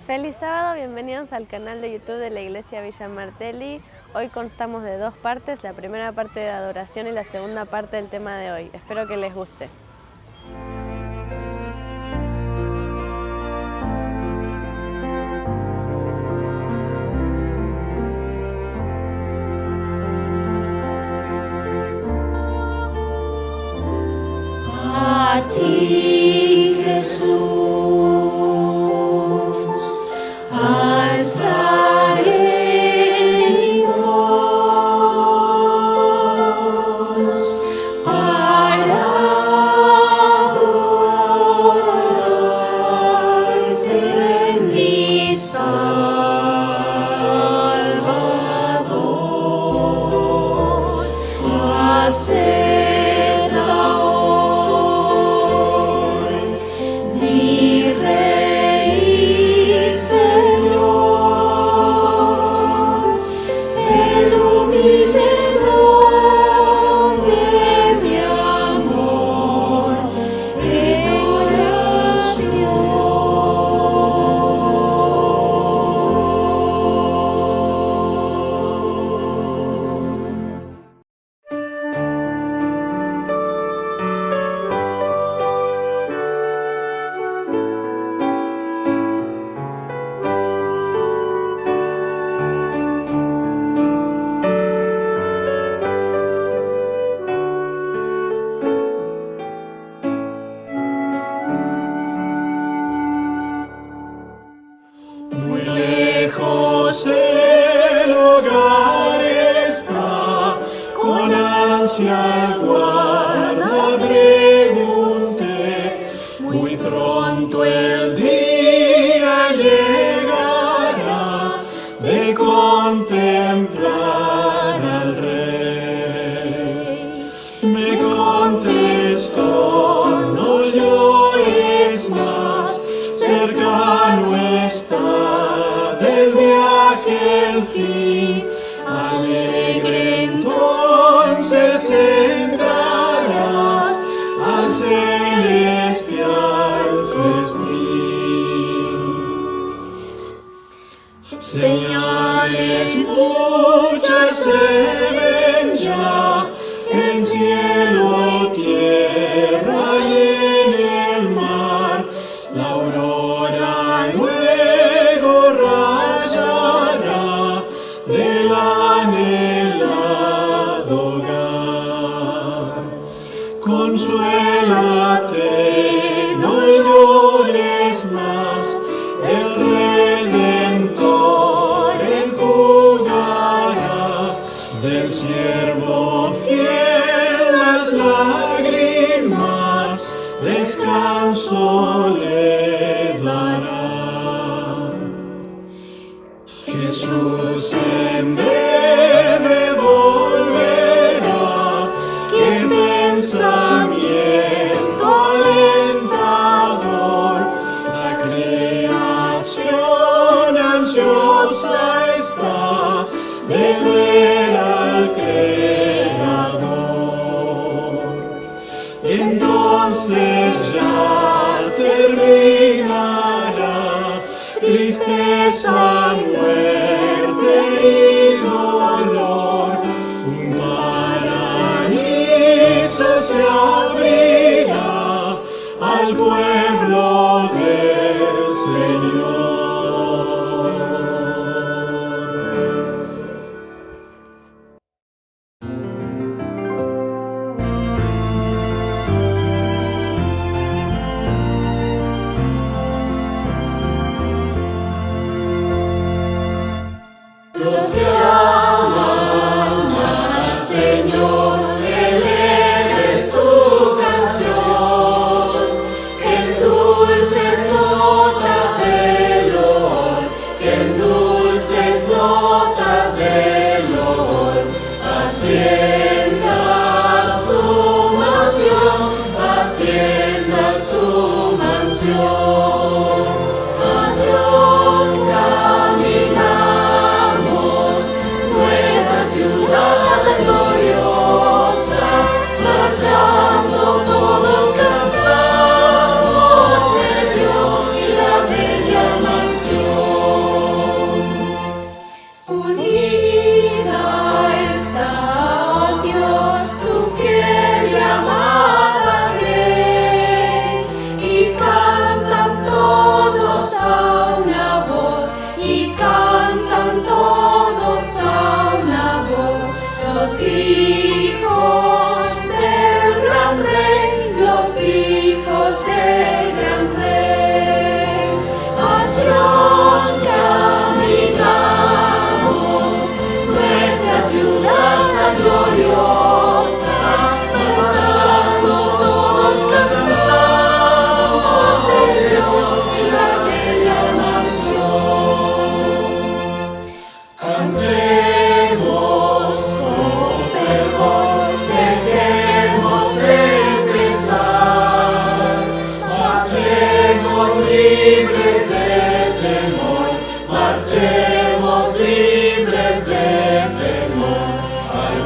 Feliz sábado, bienvenidos al canal de YouTube de la Iglesia Villa Martelli. Hoy constamos de dos partes, la primera parte de adoración y la segunda parte del tema de hoy. Espero que les guste. A ti, Jesús, alzaré mi voz para adorarte, mi Salvador. Mi Rey y Señor, el humilde don de mi amor en oración. Muy lejos el hogar está, con ansia al guarda pregunté, muy pronto el día llegará de contemplar al Rey. Me contestó, no llores más, cercano está del viaje el fin, alegre entonces entrarás al celestial festín. Señales muchas se ven ya en cielo, tierra y en el mar. La aurora luego rayará del anhelado hogar. Consuélate, no llores más, el Redentor enjugará del siervo fiel las lágrimas, descanso le dará. Jesús en breve volverá, qué pensamiento alentador. La creación ansiosa está de ver al Creador. Entonces ya terminará tristeza, muerte y dolor. Un paraíso se abrirá al pueblo del Señor. Los que aman al Señor, eleven su canción, que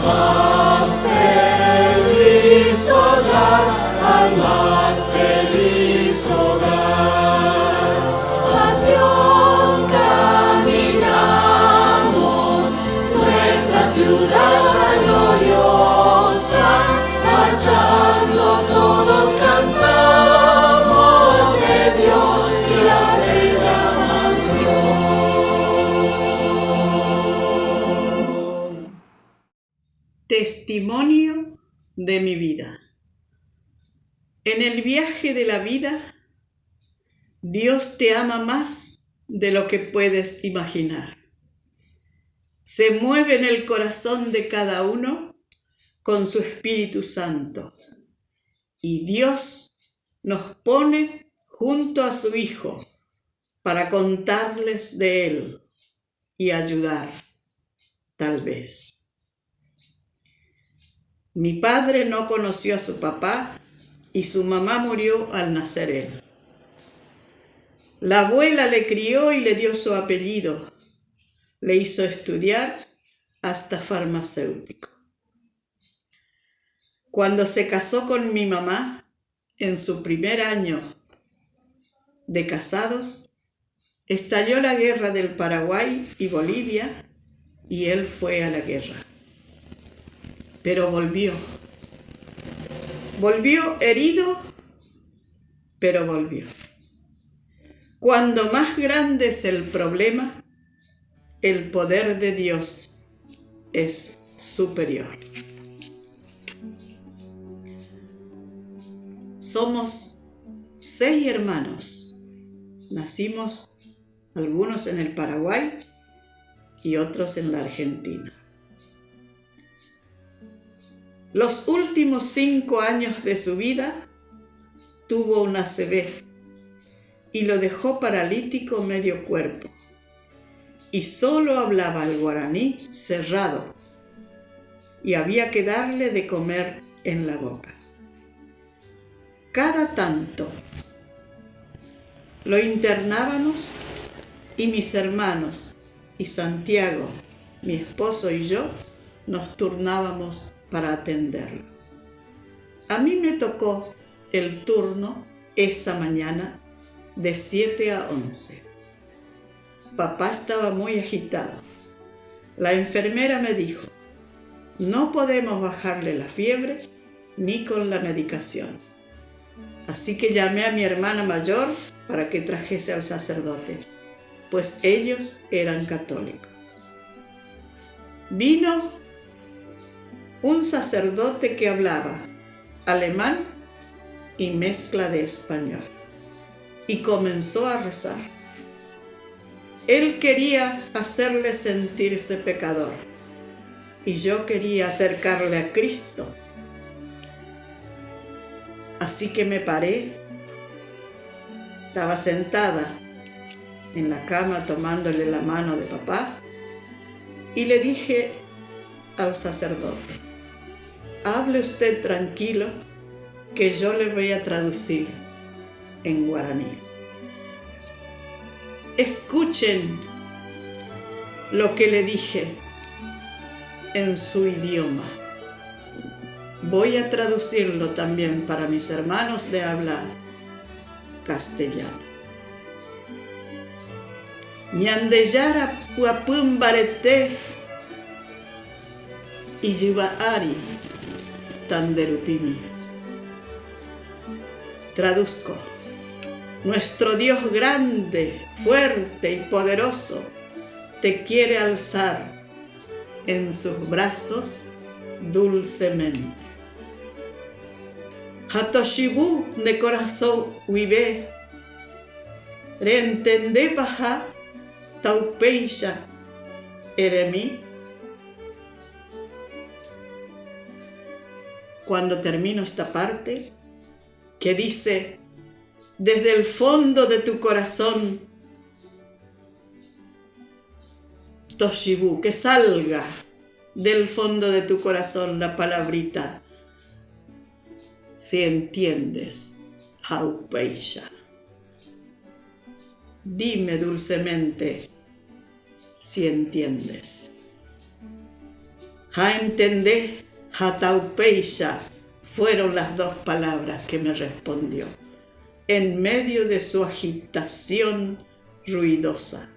más feliz hogar, al más feliz hogar. Pasión caminamos, nuestra ciudad tan gloriosa, marchando todos cantamos de Dios y la bella mansión. Testimonio de mi vida. En el viaje de la vida, Dios te ama más de lo que puedes imaginar. Se mueve en el corazón de cada uno con su Espíritu Santo. Y Dios nos pone junto a su Hijo para contarles de Él y ayudar, tal vez. Mi padre no conoció a su papá y su mamá murió al nacer él. La abuela le crió y le dio su apellido. Le hizo estudiar hasta farmacéutico. Cuando se casó con mi mamá, en su primer año de casados, estalló la guerra del Paraguay y Bolivia y él fue a la guerra. Pero volvió. Volvió herido, pero volvió. Cuando más grande es el problema, el poder de Dios es superior. Somos 6 hermanos. Nacimos algunos en el Paraguay y otros en la Argentina. Los últimos 5 años de su vida tuvo una ACV y lo dejó paralítico medio cuerpo y solo hablaba el guaraní cerrado y había que darle de comer en la boca. Cada tanto lo internábamos y mis hermanos y Santiago, mi esposo y yo nos turnábamos para atenderlo. A mí me tocó el turno esa mañana de 7 a 11. Papá estaba muy agitado. La enfermera me dijo, no podemos bajarle la fiebre ni con la medicación. Así que llamé a mi hermana mayor para que trajese al sacerdote, pues ellos eran católicos. Vino un sacerdote que hablaba alemán y mezcla de español, y comenzó a rezar. Él quería hacerle sentirse pecador, y yo quería acercarle a Cristo. Así que me paré, estaba sentada en la cama tomándole la mano de papá, y le dije al sacerdote, hable usted tranquilo, que yo le voy a traducir en guaraní. Escuchen lo que le dije en su idioma. Voy a traducirlo también para mis hermanos de habla castellana. Ñandeyara puapumbarete y Yivaari Tanderutimi. Traduzco. Nuestro Dios grande, fuerte y poderoso te quiere alzar en sus brazos dulcemente. Hatoshibu de corazón huibe, reentende baja taupeisha eremi. Cuando termino esta parte, que dice, desde el fondo de tu corazón, Toshibu, que salga del fondo de tu corazón la palabrita, si entiendes, Haupeisha. Dime dulcemente si entiendes. Ja entendé, ja taupeya, fueron las dos palabras que me respondió, en medio de su agitación ruidosa.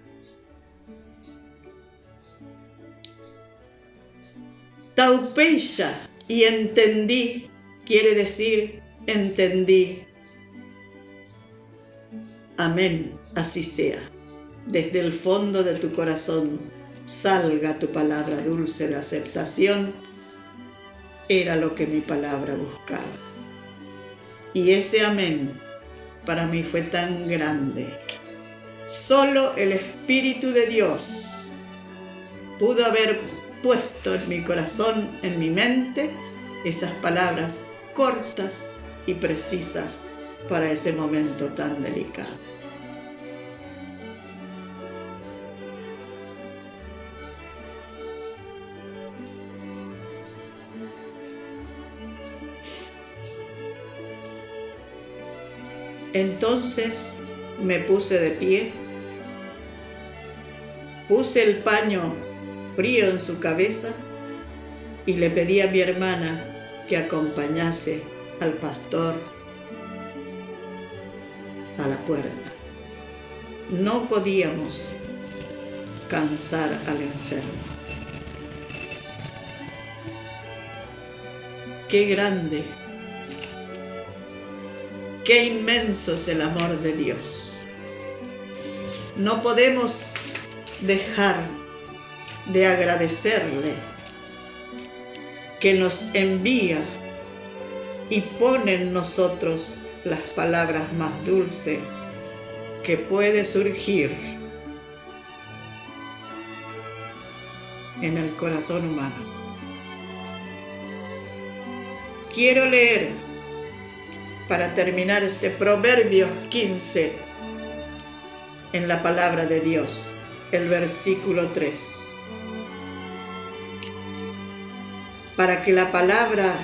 Taupeya y entendí quiere decir entendí. Amén, así sea. Desde el fondo de tu corazón salga tu palabra dulce de aceptación. Era lo que mi palabra buscaba. Y ese amén para mí fue tan grande. Solo el Espíritu de Dios pudo haber puesto en mi corazón, en mi mente, esas palabras cortas y precisas para ese momento tan delicado. Entonces me puse de pie, puse el paño frío en su cabeza y le pedí a mi hermana que acompañase al pastor a la puerta. No podíamos cansar al enfermo. Qué grande, qué inmenso es el amor de Dios. No podemos dejar de agradecerle que nos envía y pone en nosotros las palabras más dulces que puede surgir en el corazón humano. Quiero leer, para terminar, este Proverbios 15 en la palabra de Dios, el versículo 3. Para que la palabra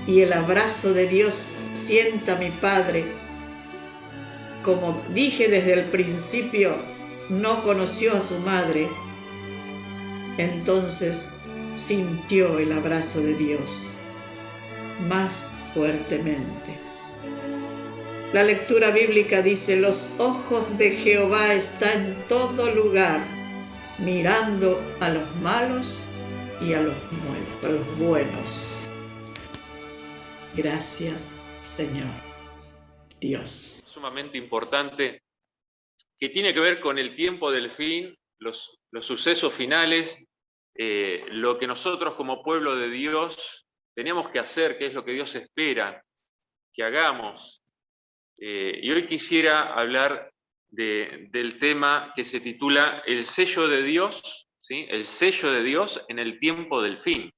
y el abrazo de Dios sienta mi Padre. Como dije desde el principio, no conoció a su madre, entonces sintió el abrazo de Dios más fuertemente. La lectura bíblica dice: los ojos de Jehová están en todo lugar, mirando a los malos y a los buenos. Gracias, Señor Dios. Sumamente importante, que tiene que ver con el tiempo del fin, los sucesos finales, lo que nosotros como pueblo de Dios tenemos que hacer, que es lo que Dios espera que hagamos. Y hoy quisiera hablar del tema que se titula El sello de Dios, ¿sí? El sello de Dios en el tiempo del fin.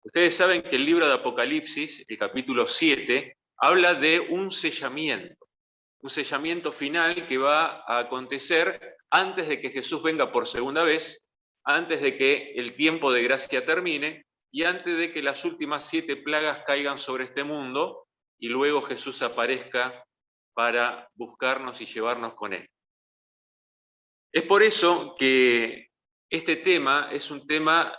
Ustedes saben que el libro de Apocalipsis, el capítulo 7, habla de un sellamiento final que va a acontecer antes de que Jesús venga por segunda vez, antes de que el tiempo de gracia termine y antes de que las últimas 7 plagas caigan sobre este mundo y luego Jesús aparezca para buscarnos y llevarnos con él. Es por eso que este tema es un tema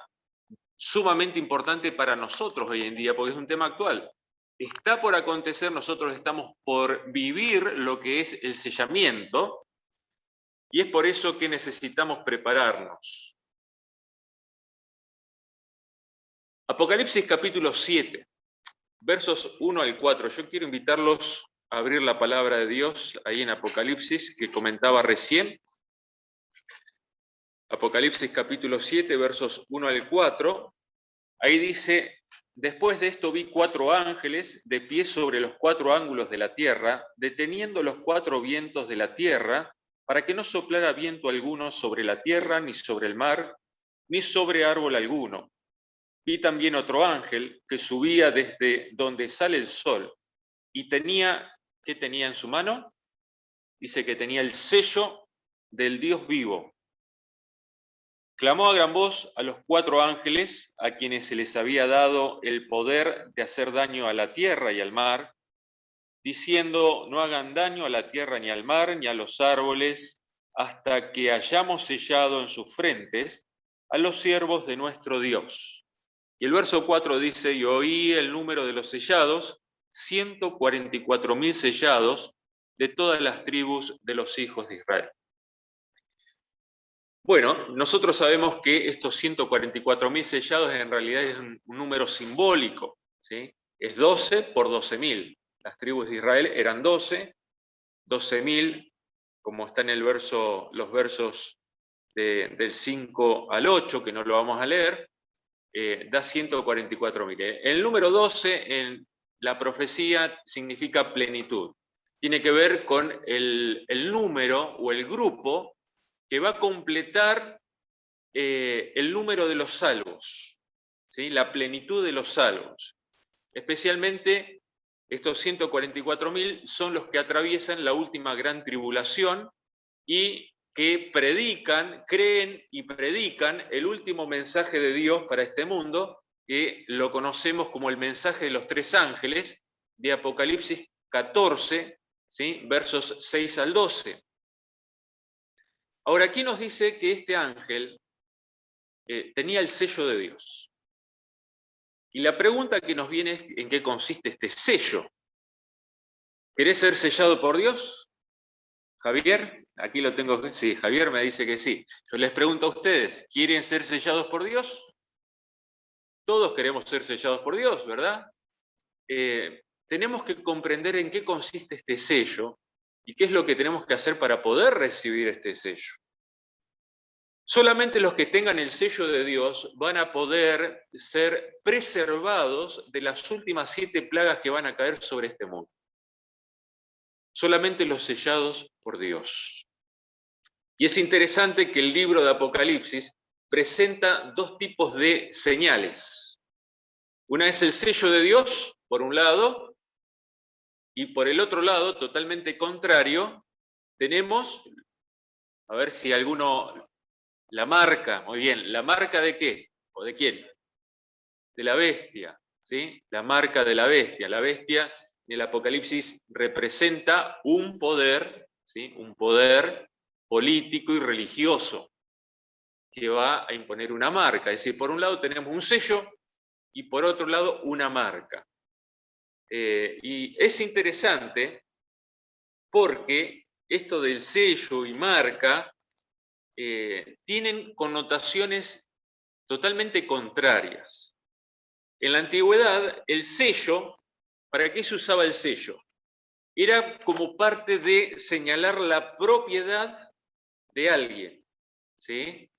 sumamente importante para nosotros hoy en día, porque es un tema actual. Está por acontecer, nosotros estamos por vivir lo que es el sellamiento, y es por eso que necesitamos prepararnos. Apocalipsis capítulo 7, versos 1 al 4. Yo quiero invitarlos a abrir la palabra de Dios ahí en Apocalipsis, que comentaba recién. Apocalipsis capítulo 7, versos 1 al 4. Ahí dice: después de esto vi 4 ángeles de pie sobre los 4 ángulos de la tierra, deteniendo los 4 vientos de la tierra, para que no soplara viento alguno sobre la tierra, ni sobre el mar, ni sobre árbol alguno. Vi también otro ángel que subía desde donde sale el sol, y ¿qué tenía en su mano? Dice que tenía el sello del Dios vivo. Clamó a gran voz a los 4 ángeles, a quienes se les había dado el poder de hacer daño a la tierra y al mar, diciendo: no hagan daño a la tierra ni al mar ni a los árboles, hasta que hayamos sellado en sus frentes a los siervos de nuestro Dios. Y el verso 4 dice, y oí el número de los sellados, 144.000 sellados de todas las tribus de los hijos de Israel. Bueno, nosotros sabemos que estos 144.000 sellados en realidad es un número simbólico, ¿sí? Es 12 por 12.000. Las tribus de Israel eran 12, 12.000, como está en el verso, los versos del 5 al 8, que no lo vamos a leer, da 144.000. El número 12 en la profecía significa plenitud. Tiene que ver con el número o el grupo que va a completar el número de los salvos, ¿sí? La plenitud de los salvos. Especialmente estos 144.000 son los que atraviesan la última gran tribulación y que predican, creen y predican el último mensaje de Dios para este mundo, que lo conocemos como el mensaje de los 3 ángeles de Apocalipsis 14, ¿sí? Versos 6 al 12. Ahora, aquí nos dice que este ángel tenía el sello de Dios. Y la pregunta que nos viene es en qué consiste este sello. ¿Querés ser sellado por Dios? Javier, aquí lo tengo, sí, Javier me dice que sí. Yo les pregunto a ustedes, ¿quieren ser sellados por Dios? Todos queremos ser sellados por Dios, ¿verdad? Tenemos que comprender en qué consiste este sello y qué es lo que tenemos que hacer para poder recibir este sello. Solamente los que tengan el sello de Dios van a poder ser preservados de las últimas 7 plagas que van a caer sobre este mundo. Solamente los sellados por Dios. Y es interesante que el libro de Apocalipsis presenta 2 tipos de señales. Una es el sello de Dios, por un lado, y por el otro lado, totalmente contrario, tenemos, a ver si alguno, la marca, muy bien, ¿la marca de qué? ¿O de quién? De la bestia, ¿sí? La marca de la bestia. La bestia en el Apocalipsis representa un poder, ¿sí? Un poder político y religioso que va a imponer una marca. Es decir, por un lado tenemos un sello y por otro lado una marca. Y es interesante porque esto del sello y marca tienen connotaciones totalmente contrarias. En la antigüedad, el sello, ¿para qué se usaba el sello? Era como parte de señalar la propiedad de alguien, ¿sí?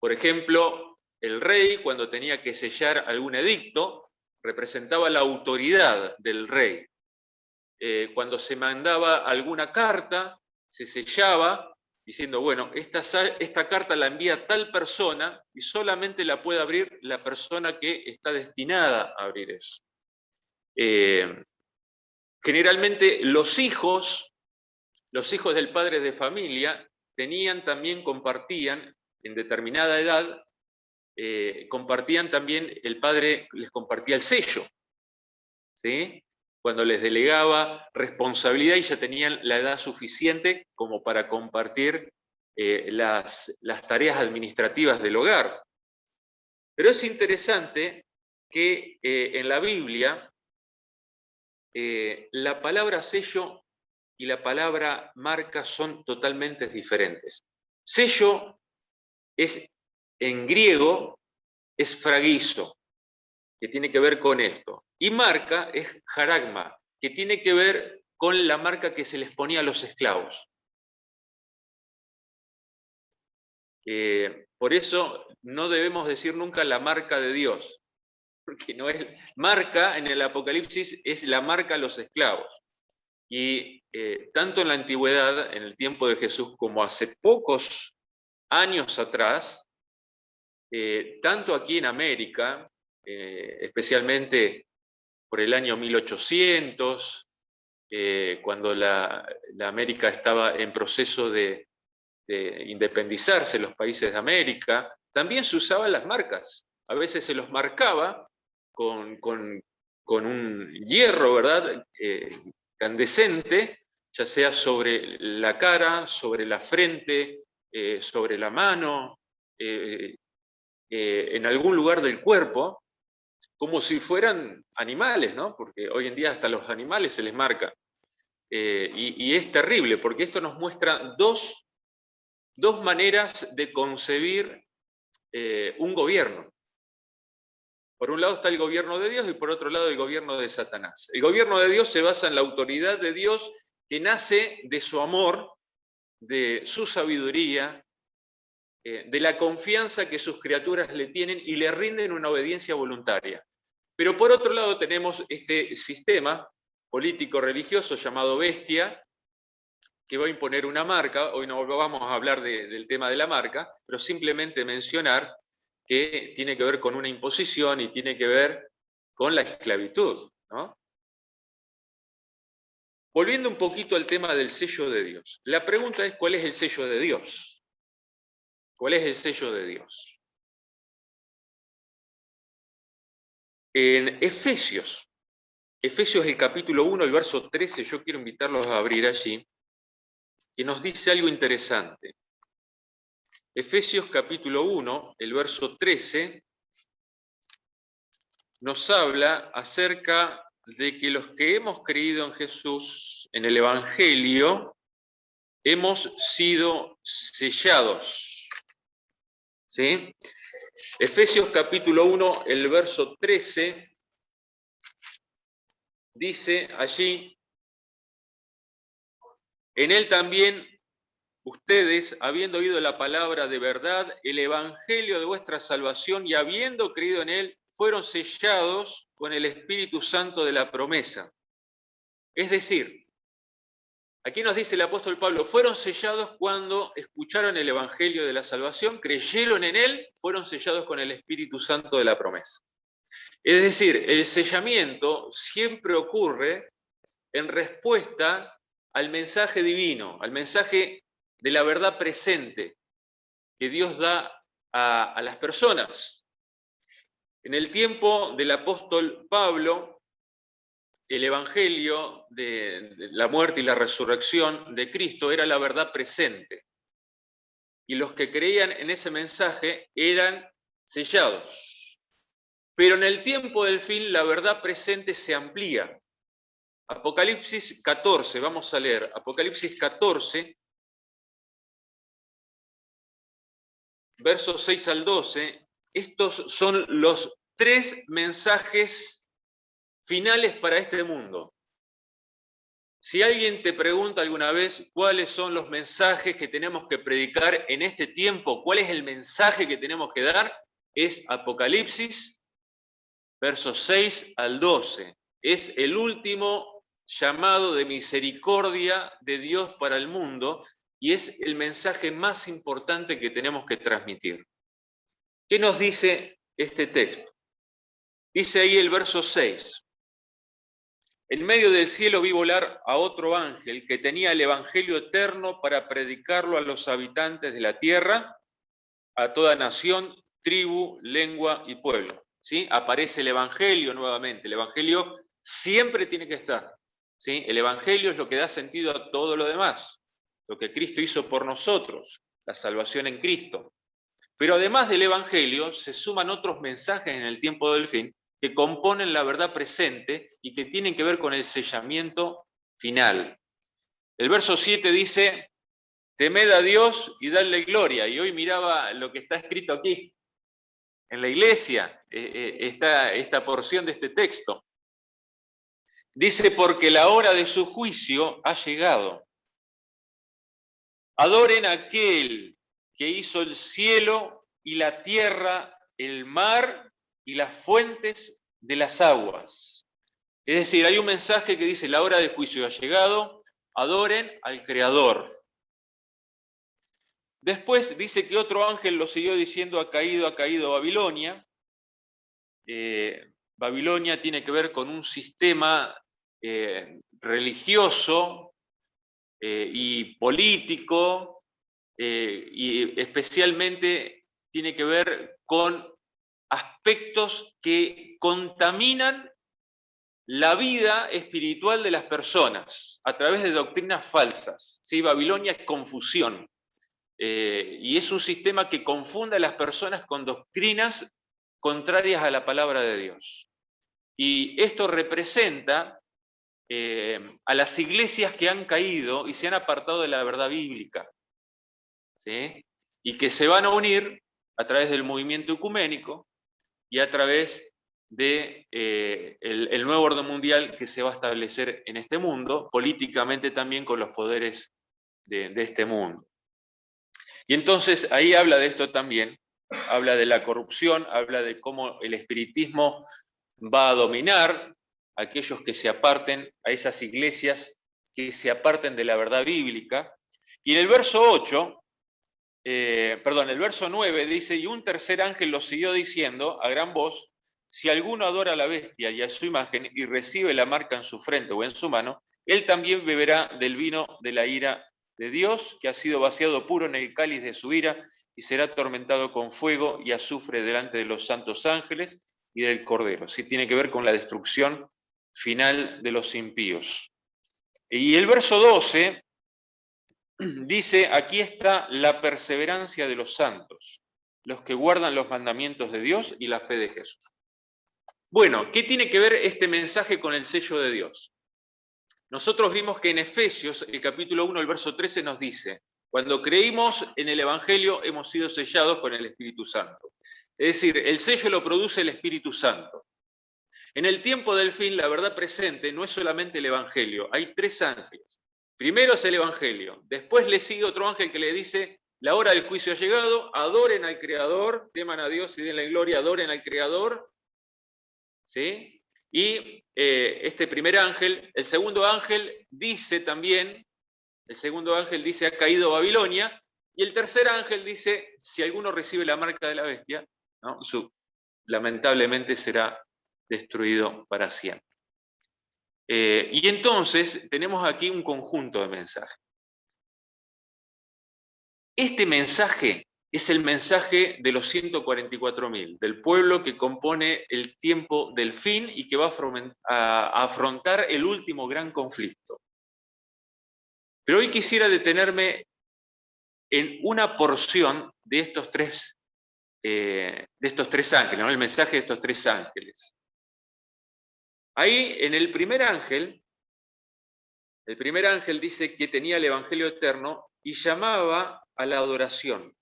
Por ejemplo, el rey, cuando tenía que sellar algún edicto, representaba la autoridad del rey. Cuando se mandaba alguna carta, se sellaba diciendo, bueno, esta carta la envía tal persona y solamente la puede abrir la persona que está destinada a abrir eso. Generalmente los hijos del padre de familia compartían en determinada edad, compartían también, el padre les compartía el sello, ¿sí? Cuando les delegaba responsabilidad y ya tenían la edad suficiente como para compartir las tareas administrativas del hogar. Pero es interesante que en la Biblia la palabra sello y la palabra marca son totalmente diferentes. Sello en griego es fragizo, que tiene que ver con esto. Y marca es jaragma, que tiene que ver con la marca que se les ponía a los esclavos. Por eso no debemos decir nunca la marca de Dios, porque no es marca en el Apocalipsis, es la marca a los esclavos. Y tanto en la antigüedad, en el tiempo de Jesús, como hace pocos años atrás, tanto aquí en América, especialmente por el año 1800, cuando la América estaba en proceso de independizarse, los países de América, también se usaban las marcas. A veces se los marcaba con un hierro, ¿verdad?, incandescente, ya sea sobre la cara, sobre la frente, sobre la mano, en algún lugar del cuerpo, como si fueran animales, ¿no? Porque hoy en día hasta los animales se les marca. Y es terrible, porque esto nos muestra dos maneras de concebir un gobierno. Por un lado está el gobierno de Dios y por otro lado el gobierno de Satanás. El gobierno de Dios se basa en la autoridad de Dios que nace de su amor, de su sabiduría, de la confianza que sus criaturas le tienen y le rinden una obediencia voluntaria. Pero por otro lado tenemos este sistema político-religioso llamado bestia, que va a imponer una marca. Hoy no vamos a hablar del tema de la marca, pero simplemente mencionar que tiene que ver con una imposición y tiene que ver con la esclavitud, ¿no? Volviendo un poquito al tema del sello de Dios. La pregunta es, ¿cuál es el sello de Dios? ¿Cuál es el sello de Dios? En Efesios el capítulo 1, el verso 13, yo quiero invitarlos a abrir allí, que nos dice algo interesante. Efesios capítulo 1, el verso 13, nos habla acerca de que los que hemos creído en Jesús, en el Evangelio, hemos sido sellados. ¿Sí? Efesios capítulo 1, el verso 13, dice allí, en él también ustedes, habiendo oído la palabra de verdad, el evangelio de vuestra salvación, y habiendo creído en él, fueron sellados con el Espíritu Santo de la promesa. Es decir, aquí nos dice el apóstol Pablo, fueron sellados cuando escucharon el evangelio de la salvación, creyeron en él, fueron sellados con el Espíritu Santo de la promesa. Es decir, el sellamiento siempre ocurre en respuesta al mensaje divino, al mensaje de la verdad presente que Dios da a las personas. En el tiempo del apóstol Pablo, el evangelio de la muerte y la resurrección de Cristo era la verdad presente. Y los que creían en ese mensaje eran sellados. Pero en el tiempo del fin la verdad presente se amplía. Apocalipsis 14, vamos a leer, Apocalipsis 14, versos 6 al 12, estos son los 3 mensajes finales para este mundo. Si alguien te pregunta alguna vez cuáles son los mensajes que tenemos que predicar en este tiempo, cuál es el mensaje que tenemos que dar, es Apocalipsis, versos 6 al 12. Es el último llamado de misericordia de Dios para el mundo y es el mensaje más importante que tenemos que transmitir. ¿Qué nos dice este texto? Dice ahí el verso 6. En medio del cielo vi volar a otro ángel que tenía el evangelio eterno para predicarlo a los habitantes de la tierra, a toda nación, tribu, lengua y pueblo. ¿Sí? Aparece el evangelio nuevamente. El evangelio siempre tiene que estar. ¿Sí? El evangelio es lo que da sentido a todo lo demás. Lo que Cristo hizo por nosotros, la salvación en Cristo. Pero además del evangelio se suman otros mensajes en el tiempo del fin que componen la verdad presente y que tienen que ver con el sellamiento final. El verso 7 dice, temed a Dios y dadle gloria. Y hoy miraba lo que está escrito aquí. En la iglesia está esta porción de este texto. Dice, porque la hora de su juicio ha llegado. Adoren a aquel que hizo el cielo y la tierra, el mar y las fuentes de las aguas. Es decir, hay un mensaje que dice, la hora del juicio ha llegado, adoren al Creador. Después dice que otro ángel lo siguió diciendo, ha caído Babilonia. Babilonia tiene que ver con un sistema religioso y político, y especialmente tiene que ver con aspectos que contaminan la vida espiritual de las personas a través de doctrinas falsas. ¿Sí? Babilonia es confusión. y es un sistema que confunde a las personas con doctrinas contrarias a la palabra de Dios. Y esto representa a las iglesias que han caído y se han apartado de la verdad bíblica, ¿sí? Y que se van a unir a través del movimiento ecuménico y a través de el nuevo orden mundial que se va a establecer en este mundo, políticamente también con los poderes de este mundo. Y entonces ahí habla de esto también, habla de la corrupción, habla de cómo el espiritismo va a dominar a aquellos que se aparten, a esas iglesias que se aparten de la verdad bíblica. Y en el verso 8, el verso 9 dice, y un tercer ángel lo siguió diciendo a gran voz, si alguno adora a la bestia y a su imagen y recibe la marca en su frente o en su mano, él también beberá del vino de la ira de Dios, que ha sido vaciado puro en el cáliz de su ira, y será atormentado con fuego y azufre delante de los santos ángeles y del Cordero. Sí, tiene que ver con la destrucción final de los impíos. Y el verso 12 dice, aquí está la perseverancia de los santos, los que guardan los mandamientos de Dios y la fe de Jesús. Bueno, ¿qué tiene que ver este mensaje con el sello de Dios? Nosotros vimos que en Efesios, el capítulo 1, el verso 13 nos dice, cuando creímos en el Evangelio hemos sido sellados con el Espíritu Santo. Es decir, el sello lo produce el Espíritu Santo. En el tiempo del fin, la verdad presente no es solamente el Evangelio, hay tres ángeles. Primero es el Evangelio, después le sigue otro ángel que le dice, la hora del juicio ha llegado, adoren al Creador, teman a Dios y denle gloria, adoren al Creador. ¿Sí? Y este primer ángel, el segundo ángel dice también, ha caído Babilonia, y el tercer ángel dice, si alguno recibe la marca de la bestia, ¿no? Lamentablemente será destruido para siempre. Y entonces tenemos aquí un conjunto de mensajes. Este mensaje es el mensaje de los 144.000, del pueblo que compone el tiempo del fin y que va a afrontar el último gran conflicto. Pero hoy quisiera detenerme en una porción de estos tres ángeles, ¿no? El mensaje de estos tres ángeles. Ahí en el primer ángel dice que tenía el Evangelio eterno y llamaba a la adoración.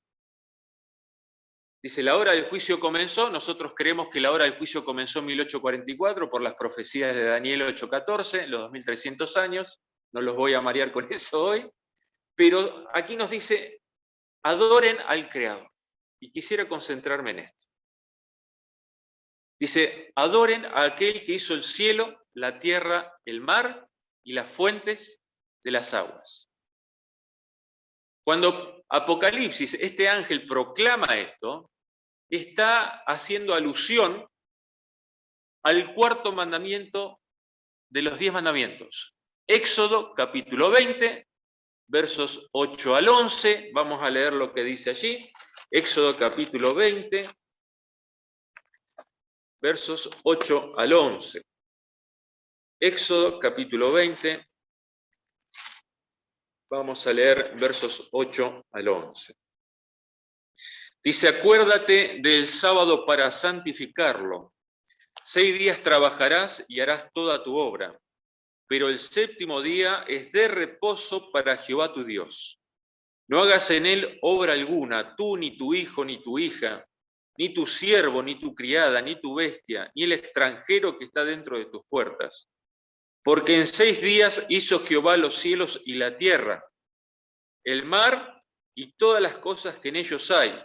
Dice, la hora del juicio comenzó, nosotros creemos que la hora del juicio comenzó en 1844 por las profecías de Daniel 8:14, los 2300 años, no los voy a marear con eso hoy, pero aquí nos dice, adoren al Creador. Y quisiera concentrarme en esto. Dice, adoren a aquel que hizo el cielo, la tierra, el mar y las fuentes de las aguas. Cuando Apocalipsis, este ángel proclama esto, está haciendo alusión al cuarto mandamiento de los 10 mandamientos. Éxodo capítulo 20, versos 8 al 11, vamos a leer lo que dice allí. Éxodo capítulo 20, versos 8 al 11. Éxodo capítulo 20, vamos a leer versos 8 al 11. Dice, acuérdate del sábado para santificarlo. 6 días trabajarás y harás toda tu obra, pero el séptimo día es de reposo para Jehová tu Dios. No hagas en él obra alguna, tú, ni tu hijo, ni tu hija, ni tu siervo, ni tu criada, ni tu bestia, ni el extranjero que está dentro de tus puertas. Porque en 6 días hizo Jehová los cielos y la tierra, el mar y todas las cosas que en ellos hay.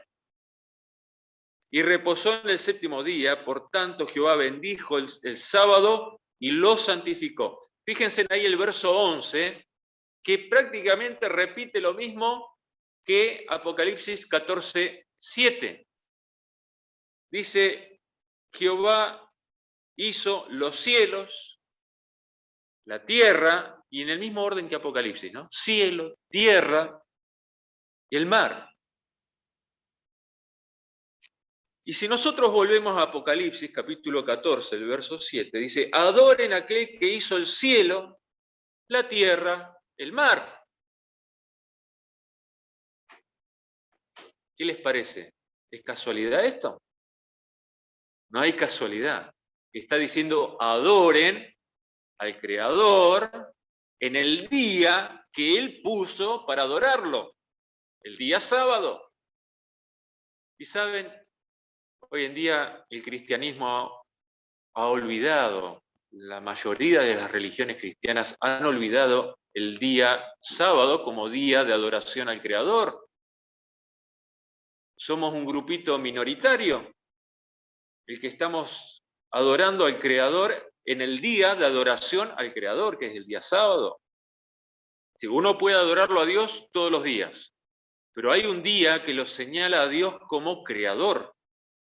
Y reposó en el séptimo día, por tanto Jehová bendijo el sábado y lo santificó. Fíjense ahí el verso 11, que prácticamente repite lo mismo que Apocalipsis 14:7. Dice, Jehová hizo los cielos, la tierra, y en el mismo orden que Apocalipsis, ¿no? Cielo, tierra y el mar. Y si nosotros volvemos a Apocalipsis, capítulo 14, el verso 7, dice, adoren a aquel que hizo el cielo, la tierra, el mar. ¿Qué les parece? ¿Es casualidad esto? No hay casualidad. Está diciendo adoren al Creador en el día que Él puso para adorarlo, el día sábado. Y saben, hoy en día el cristianismo ha olvidado, la mayoría de las religiones cristianas han olvidado el día sábado como día de adoración al Creador. Somos un grupito minoritario, el que estamos adorando al Creador en el día de adoración al Creador, que es el día sábado. Si uno puede adorarlo a Dios todos los días, pero hay un día que lo señala a Dios como Creador,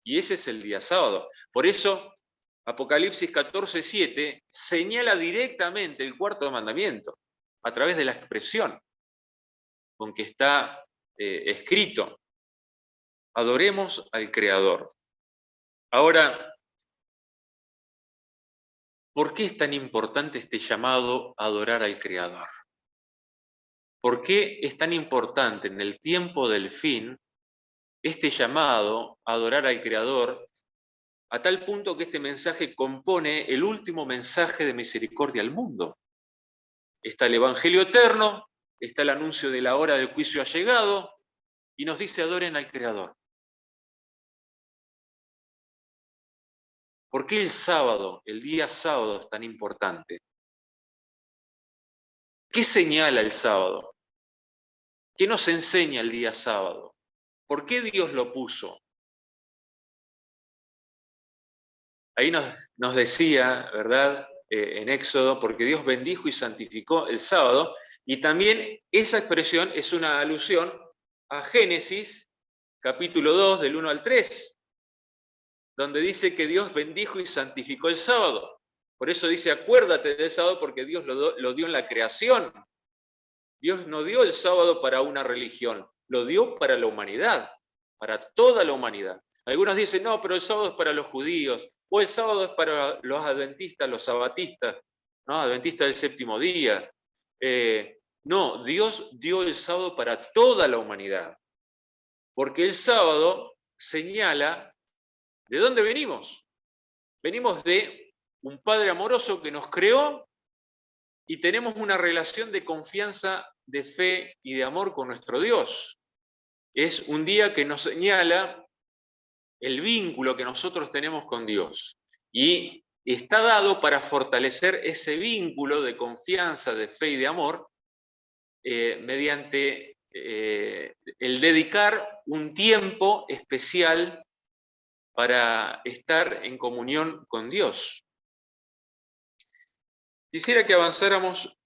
y ese es el día sábado. Por eso, Apocalipsis 14:7 señala directamente el cuarto mandamiento, a través de la expresión con que está escrito. Adoremos al Creador. Ahora, ¿por qué es tan importante este llamado a adorar al Creador? ¿Por qué es tan importante en el tiempo del fin este llamado a adorar al Creador, a tal punto que este mensaje compone el último mensaje de misericordia al mundo? Está el Evangelio eterno, está el anuncio de la hora del juicio ha llegado, y nos dice adoren al Creador. ¿Por qué el sábado, el día sábado, es tan importante? ¿Qué señala el sábado? ¿Qué nos enseña el día sábado? ¿Por qué Dios lo puso? Ahí nos decía, ¿verdad? En Éxodo, porque Dios bendijo y santificó el sábado, y también esa expresión es una alusión a Génesis, capítulo 2, del 1 al 3, donde dice que Dios bendijo y santificó el sábado. Por eso dice, acuérdate del sábado, porque Dios lo dio en la creación. Dios no dio el sábado para una religión, lo dio para la humanidad, para toda la humanidad. Algunos dicen, no, pero el sábado es para los judíos, o el sábado es para los adventistas, los sabatistas, ¿no? Adventistas del séptimo día. No, Dios dio el sábado para toda la humanidad, porque el sábado señala de dónde venimos. Venimos de un Padre amoroso que nos creó y tenemos una relación de confianza, de fe y de amor con nuestro Dios. Es un día que nos señala el vínculo que nosotros tenemos con Dios. Y está dado para fortalecer ese vínculo de confianza, de fe y de amor mediante el dedicar un tiempo especial para estar en comunión con Dios. Quisiera que avanzáramos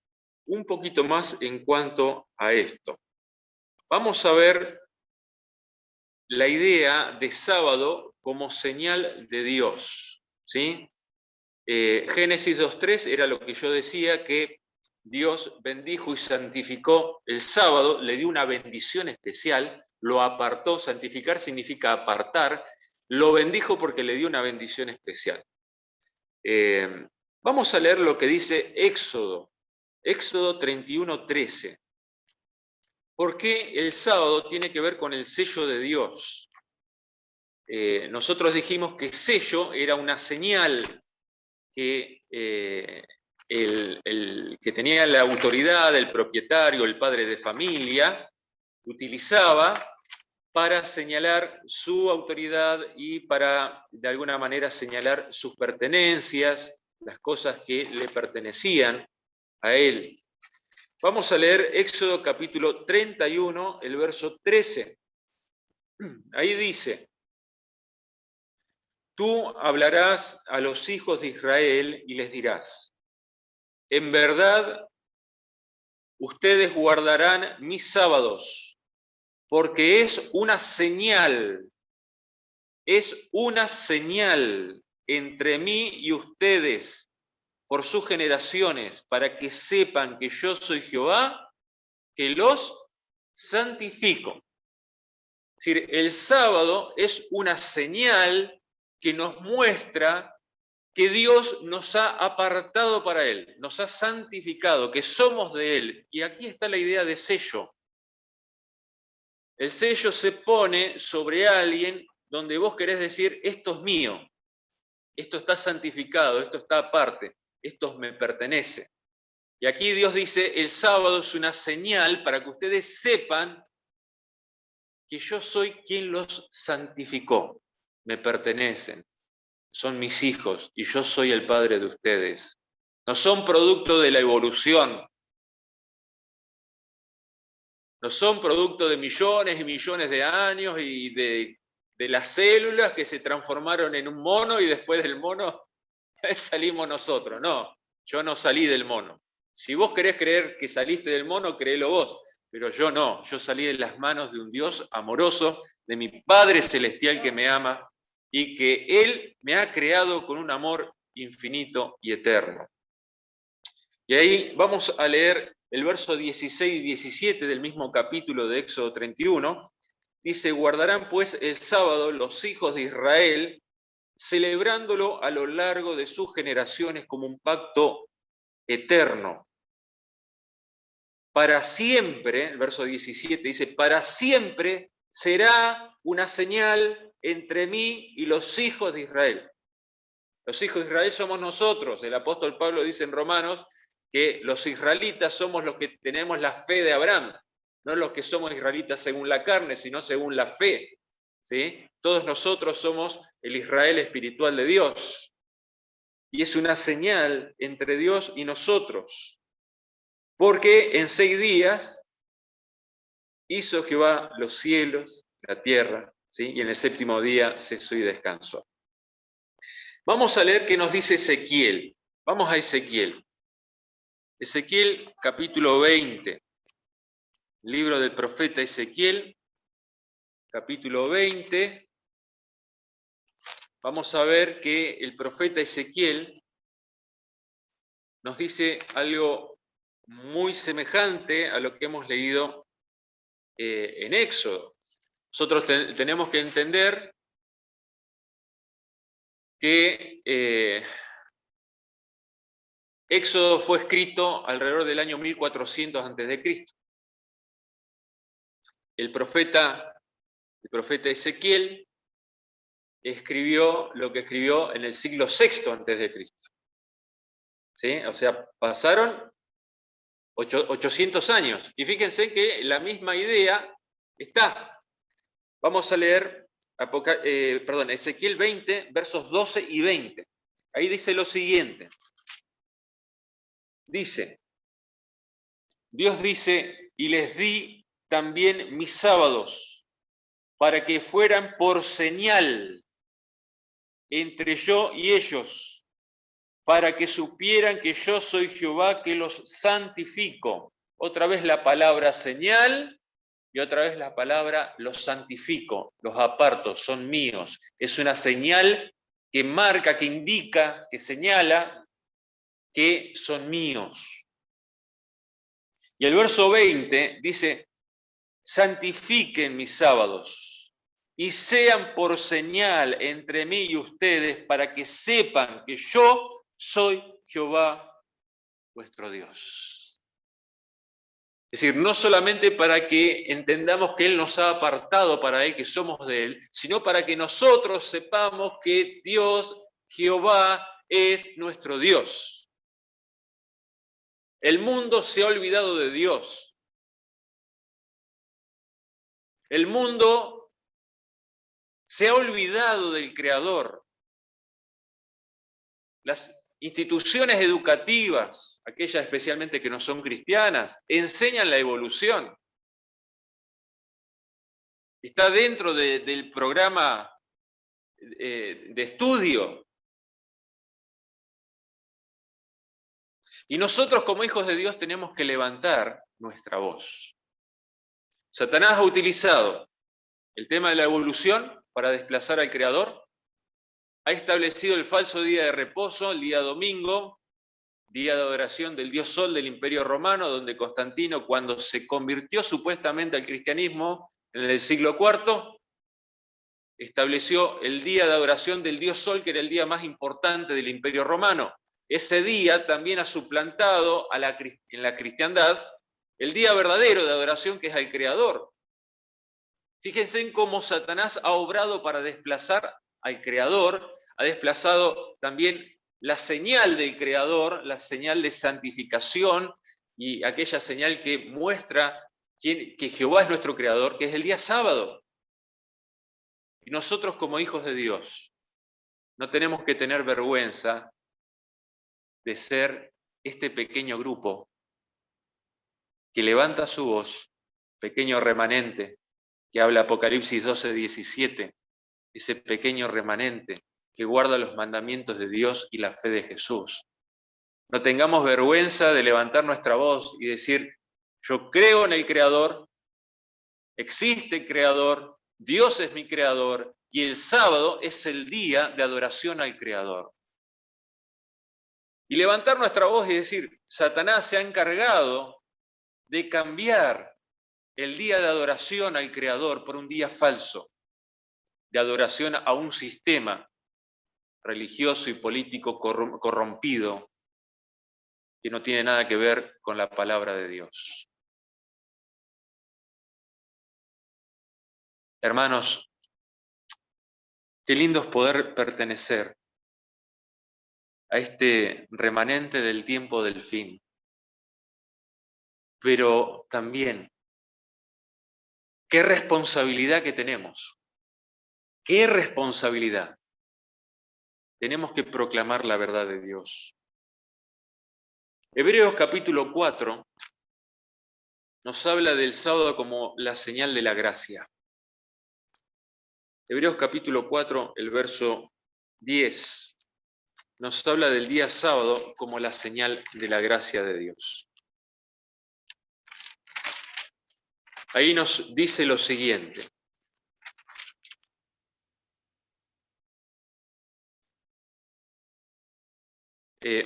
un poquito más en cuanto a esto. Vamos a ver la idea de sábado como señal de Dios, ¿sí? Génesis 2:3 era lo que yo decía, que Dios bendijo y santificó el sábado, le dio una bendición especial, lo apartó. Santificar significa apartar, lo bendijo porque le dio una bendición especial. Vamos a leer lo que dice Éxodo 31:13. ¿Por qué el sábado tiene que ver con el sello de Dios? Nosotros dijimos que sello era una señal que el que tenía la autoridad, el propietario, el padre de familia, utilizaba para señalar su autoridad y para, de alguna manera, señalar sus pertenencias, las cosas que le pertenecían a él. Vamos a leer Éxodo capítulo 31, el verso 13. Ahí dice, tú hablarás a los hijos de Israel y les dirás, en verdad, ustedes guardarán mis sábados, porque es una señal entre mí y ustedes por sus generaciones, para que sepan que yo soy Jehová, que los santifico. Es decir, el sábado es una señal que nos muestra que Dios nos ha apartado para Él, nos ha santificado, que somos de Él. Y aquí está la idea de sello. El sello se pone sobre alguien donde vos querés decir, esto es mío, esto está santificado, esto está aparte, esto me pertenece. Y aquí Dios dice, el sábado es una señal para que ustedes sepan que yo soy quien los santificó, me pertenecen, son mis hijos y yo soy el padre de ustedes. No son producto de la evolución, no son producto de millones y millones de años y de las células que se transformaron en un mono y después del mono salimos nosotros. No, yo no salí del mono. Si vos querés creer que saliste del mono, créelo vos, pero yo no. Yo salí de las manos de un Dios amoroso, de mi Padre Celestial que me ama y que Él me ha creado con un amor infinito y eterno. Y ahí vamos a leer el verso 16 y 17 del mismo capítulo de Éxodo 31. Dice, guardarán pues el sábado los hijos de Israel, celebrándolo a lo largo de sus generaciones como un pacto eterno. Para siempre, el verso 17 dice, para siempre será una señal entre mí y los hijos de Israel. Los hijos de Israel somos nosotros. El apóstol Pablo dice en Romanos que los israelitas somos los que tenemos la fe de Abraham, no los que somos israelitas según la carne, sino según la fe. ¿Sí? Todos nosotros somos el Israel espiritual de Dios. Y es una señal entre Dios y nosotros. Porque en 6 días hizo Jehová los cielos, la tierra, ¿sí? Y en el 7º día cesó y descansó. Vamos a leer qué nos dice Ezequiel. Vamos a Ezequiel. Ezequiel capítulo 20. Libro del profeta Ezequiel, capítulo 20. Vamos a ver que el profeta Ezequiel nos dice algo muy semejante a lo que hemos leído en Éxodo. Nosotros tenemos que entender que Éxodo fue escrito alrededor del año 1400 a.C. El profeta Ezequiel escribió lo que escribió en el siglo VI a.C. ¿Sí? O sea, pasaron 800 años. Y fíjense que la misma idea está. Vamos a leer Ezequiel 20, versos 12 y 20. Ahí dice lo siguiente. Dice, Dios dice, y les di también mis sábados, para que fueran por señal entre yo y ellos, para que supieran que yo soy Jehová que los santifico. Otra vez la palabra señal y otra vez la palabra los santifico, los aparto, son míos. Es una señal que marca, que indica, que señala que son míos. Y el verso 20 dice, santifiquen mis sábados y sean por señal entre mí y ustedes para que sepan que yo soy Jehová vuestro Dios. Es decir, no solamente para que entendamos que Él nos ha apartado para Él, que somos de Él, sino para que nosotros sepamos que Dios, Jehová, es nuestro Dios. El mundo se ha olvidado de Dios. El mundo se ha olvidado del Creador. Las instituciones educativas, aquellas especialmente que no son cristianas, enseñan la evolución. Está dentro del programa de estudio. Y nosotros como hijos de Dios tenemos que levantar nuestra voz. Satanás ha utilizado el tema de la evolución para desplazar al Creador. Ha establecido el falso día de reposo, el día domingo, día de adoración del dios Sol del Imperio Romano, donde Constantino, cuando se convirtió supuestamente al cristianismo en el siglo IV, estableció el día de adoración del dios Sol, que era el día más importante del Imperio Romano. Ese día también ha suplantado en la cristiandad el día verdadero de adoración, que es al Creador. Fíjense en cómo Satanás ha obrado para desplazar al Creador, ha desplazado también la señal del Creador, la señal de santificación y aquella señal que muestra que Jehová es nuestro Creador, que es el día sábado. Y nosotros como hijos de Dios no tenemos que tener vergüenza de ser este pequeño grupo que levanta su voz, pequeño remanente, que habla Apocalipsis 12:17, ese pequeño remanente que guarda los mandamientos de Dios y la fe de Jesús. No tengamos vergüenza de levantar nuestra voz y decir, yo creo en el Creador, existe el Creador, Dios es mi Creador, y el sábado es el día de adoración al Creador. Y levantar nuestra voz y decir, Satanás se ha encargado de cambiar el día de adoración al Creador por un día falso, de adoración a un sistema religioso y político corrompido que no tiene nada que ver con la palabra de Dios. Hermanos, qué lindo es poder pertenecer a este remanente del tiempo del fin. Pero también, qué responsabilidad que tenemos. Qué responsabilidad. Tenemos que proclamar la verdad de Dios. Hebreos capítulo 4 nos habla del sábado como la señal de la gracia. Hebreos capítulo 4, el verso 10, nos habla del día sábado como la señal de la gracia de Dios. Ahí nos dice lo siguiente.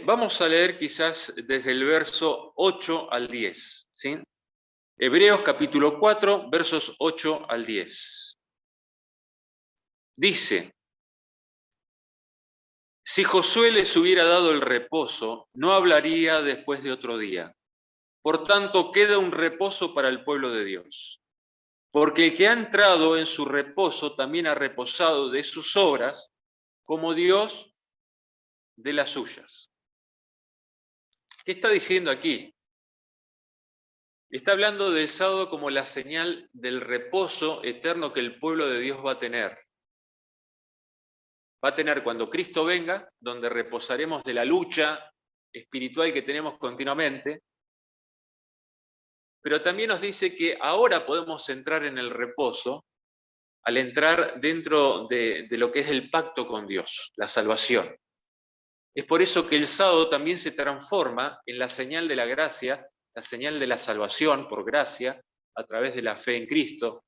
Vamos a leer quizás desde el verso 8 al 10, ¿sí? Hebreos capítulo 4, versos 8 al 10. Dice, si Josué les hubiera dado el reposo, no hablaría después de otro día. Por tanto, queda un reposo para el pueblo de Dios. Porque el que ha entrado en su reposo también ha reposado de sus obras, como Dios de las suyas. ¿Qué está diciendo aquí? Está hablando del sábado como la señal del reposo eterno que el pueblo de Dios va a tener. Va a tener cuando Cristo venga, donde reposaremos de la lucha espiritual que tenemos continuamente, pero también nos dice que ahora podemos entrar en el reposo al entrar dentro de lo que es el pacto con Dios, la salvación. Es por eso que el sábado también se transforma en la señal de la gracia, la señal de la salvación por gracia, a través de la fe en Cristo.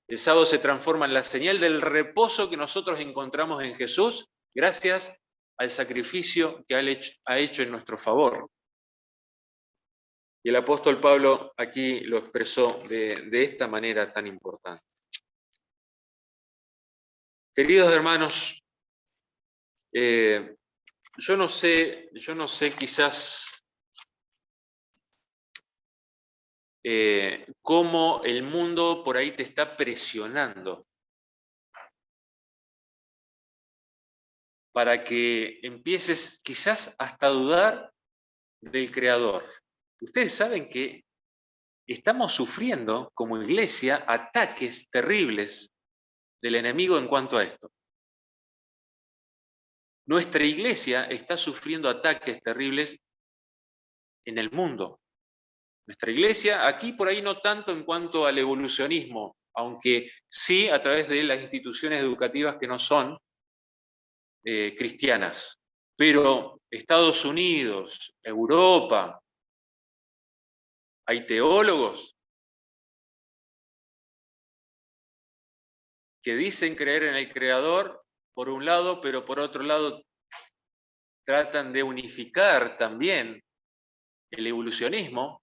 El sábado se transforma en la señal del reposo que nosotros encontramos en Jesús, gracias al sacrificio que ha hecho en nuestro favor. Y el apóstol Pablo aquí lo expresó de esta manera tan importante. Queridos hermanos, yo no sé quizás cómo el mundo por ahí te está presionando para que empieces quizás hasta a dudar del Creador. Ustedes saben que estamos sufriendo como iglesia ataques terribles del enemigo en cuanto a esto. Nuestra iglesia está sufriendo ataques terribles en el mundo. Nuestra iglesia, aquí por ahí no tanto en cuanto al evolucionismo, aunque sí a través de las instituciones educativas que no son cristianas. Pero Estados Unidos, Europa, hay teólogos que dicen creer en el Creador, por un lado, pero por otro lado tratan de unificar también el evolucionismo.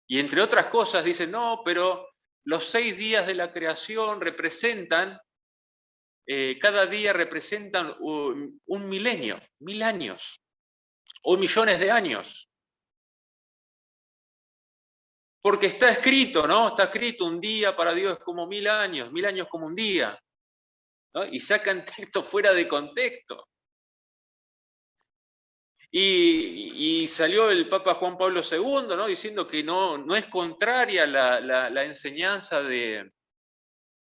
Y entre otras cosas dicen, no, pero los 6 días de la creación representan, cada día representan un milenio, 1000 años, o millones de años. Porque está escrito, ¿no? Está escrito, un día para Dios es como 1000 años como un día, ¿no? Y sacan texto fuera de contexto. Y salió el Papa Juan Pablo II, ¿no? Diciendo que no es contraria la enseñanza de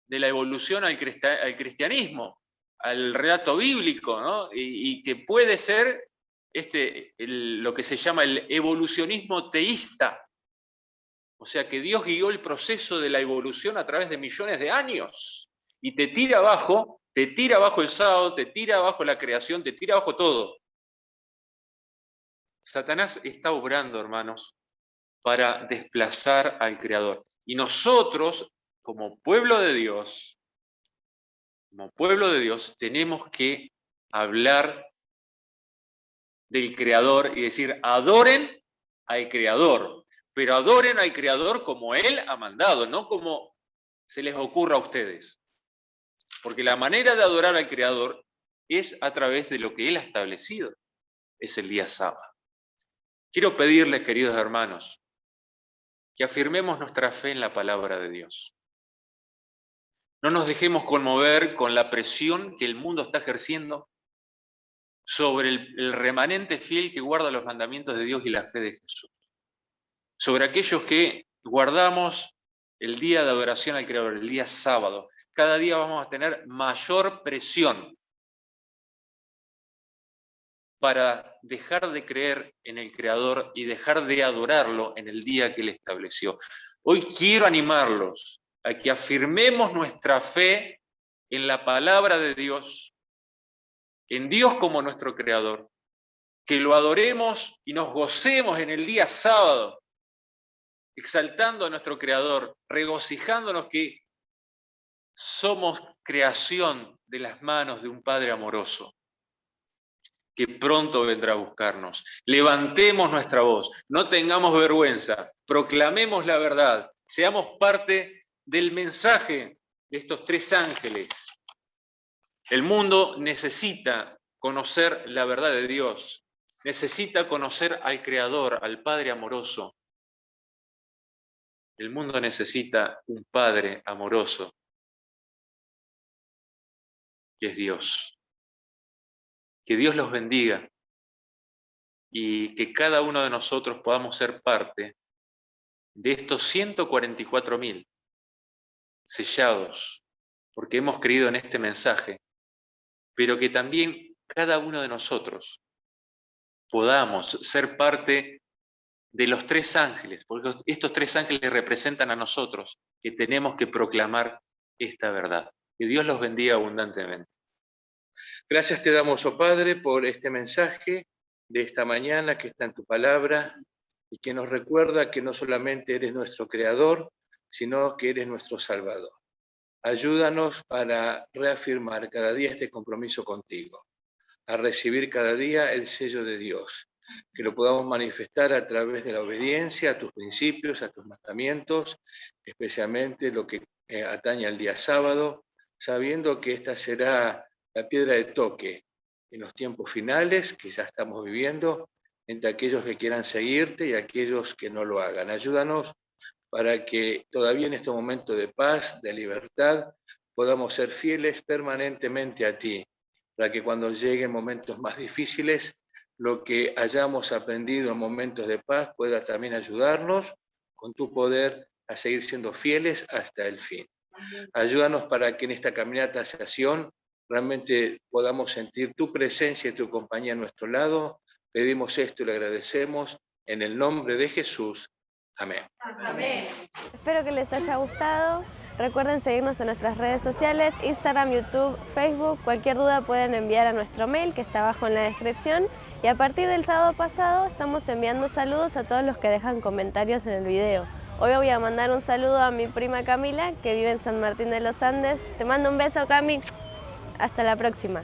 la evolución al cristianismo, al relato bíblico, ¿no? Y que puede ser lo que se llama el evolucionismo teísta. O sea que Dios guió el proceso de la evolución a través de millones de años y te tira abajo el sábado, te tira abajo la creación, te tira abajo todo. Satanás está obrando, hermanos, para desplazar al Creador. Y nosotros, como pueblo de Dios, tenemos que hablar del Creador y decir, adoren al Creador, pero adoren al Creador como Él ha mandado, no como se les ocurra a ustedes. Porque la manera de adorar al Creador es a través de lo que Él ha establecido, es el día sábado. Quiero pedirles, queridos hermanos, que afirmemos nuestra fe en la palabra de Dios. No nos dejemos conmover con la presión que el mundo está ejerciendo sobre el remanente fiel que guarda los mandamientos de Dios y la fe de Jesús. Sobre aquellos que guardamos el día de adoración al Creador, el día sábado. Cada día vamos a tener mayor presión para dejar de creer en el Creador y dejar de adorarlo en el día que Él estableció. Hoy quiero animarlos a que afirmemos nuestra fe en la palabra de Dios, en Dios como nuestro Creador, que lo adoremos y nos gocemos en el día sábado, exaltando a nuestro Creador, regocijándonos que somos creación de las manos de un Padre amoroso, que pronto vendrá a buscarnos. Levantemos nuestra voz, no tengamos vergüenza, proclamemos la verdad, seamos parte del mensaje de estos 3 ángeles. El mundo necesita conocer la verdad de Dios, necesita conocer al Creador, al Padre amoroso. El mundo necesita un Padre amoroso, que es Dios. Que Dios los bendiga y que cada uno de nosotros podamos ser parte de estos 144.000 sellados, porque hemos creído en este mensaje, pero que también cada uno de nosotros podamos ser parte de los 3 ángeles, porque estos 3 ángeles representan a nosotros, que tenemos que proclamar esta verdad. Que Dios los bendiga abundantemente. Gracias te damos, oh Padre, por este mensaje de esta mañana que está en tu palabra y que nos recuerda que no solamente eres nuestro Creador, sino que eres nuestro Salvador. Ayúdanos para reafirmar cada día este compromiso contigo, a recibir cada día el sello de Dios, que lo podamos manifestar a través de la obediencia a tus principios, a tus mandamientos, especialmente lo que atañe al día sábado, sabiendo que esta será la piedra de toque en los tiempos finales que ya estamos viviendo, entre aquellos que quieran seguirte y aquellos que no lo hagan. Ayúdanos para que todavía en estos momentos de paz, de libertad, podamos ser fieles permanentemente a ti, para que cuando lleguen momentos más difíciles, lo que hayamos aprendido en momentos de paz pueda también ayudarnos con tu poder a seguir siendo fieles hasta el fin. Ayúdanos para que en esta caminata hacia Sion realmente podamos sentir tu presencia y tu compañía a nuestro lado. Pedimos esto y le agradecemos en el nombre de Jesús. Amén. Amén. Espero que les haya gustado. Recuerden seguirnos en nuestras redes sociales, Instagram, YouTube, Facebook. Cualquier duda pueden enviar a nuestro mail que está abajo en la descripción. Y a partir del sábado pasado estamos enviando saludos a todos los que dejan comentarios en el video. Hoy voy a mandar un saludo a mi prima Camila, que vive en San Martín de los Andes. Te mando un beso, Cami. Hasta la próxima.